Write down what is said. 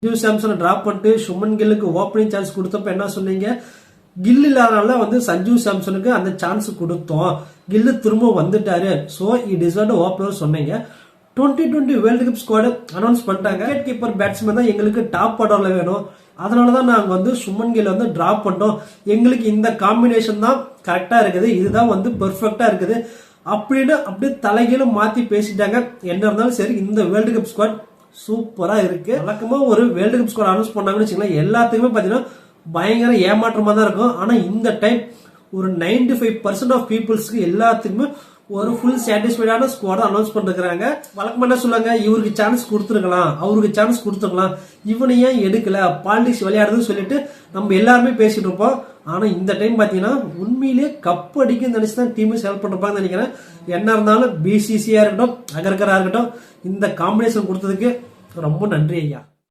Sanju Samson drop பண்ணிட்டு Suman கில்லுக்கு opening chance கொடுத்தப்ப என்ன சொன்னீங்க? கில் இல்லாதனால சஞ்சு சாம்சனுக்கு அந்த சான்ஸ் கொடுத்தோம், கில்லு திரும்ப வந்துட்டாரு, சோ இட் டிசர்வ் ஓப்பனர் சொன்னீங்க. 2020 வேர்ல்டு கப் ஸ்குவாட் அனௌன்ஸ் பண்ணிட்டாங்க. விக்கெட் கீப்பர் பேட்ஸ்மேன் தான் எங்களுக்கு டாப் ஆர்டர்ல வேணும், அதனாலதான் நாங்க சுமன் கில் டிராப் பண்ணிட்டோம், எங்களுக்கு இந்த காம்பினேஷன் தான் கரெக்டா இருக்குது, இதுதான் பெர்ஃபெக்டா இருக்குது அப்படின்னு அப்படியே தலைகீழ மாத்தி பேசிட்டாங்க. என்ன இருந்தாலும் சரி, இந்த வேர்ல்டு கப் ஸ்குவாட் சூப்பரா இருக்கு. வழக்கமா ஒரு வேர்ல்டு கப் ஸ்குவாட் அனௌன்ஸ் பண்ணாங்கன்னு வச்சுக்கலாம், எல்லாத்துக்குமே பாத்தீங்கன்னா பயங்கர ஏமாற்றமா தான் இருக்கும். ஆனா இந்த டைம் ஒரு 95% ஆஃப் பீப்புள்ஸ்க்கு எல்லாத்துக்குமே ஒரு ஃபுல் சாட்டிஸ்ஃபைடான ஸ்குவாட் அனௌன்ஸ் பண்ணிருக்காங்க. வழக்கமா என்ன சொல்லுவாங்க, இவருக்கு சான்ஸ் கொடுத்துருக்கலாம், அவருக்கு சான்ஸ் கொடுத்துருக்கலாம், இவனை ஏன் எடுக்கல, பாலிடிக்ஸ் விளையாடுதுன்னு சொல்லிட்டு நம்ம எல்லாருமே பேசிட்டு இருப்போம். ஆனா இந்த டைம் பாத்தீங்கன்னா உண்மையிலேயே கப் அடிக்க நினைச்சுதான் டீமை செலக்ட் பண்ணிருப்பாங்கன்னு நினைக்கிறேன். என்ன இருந்தாலும் பிசிசியா இருக்கட்டும், அகர்கரா இருக்கட்டும், இந்த காம்பினேஷன் கொடுத்ததுக்கு ரொம்ப நன்றி ஐயா.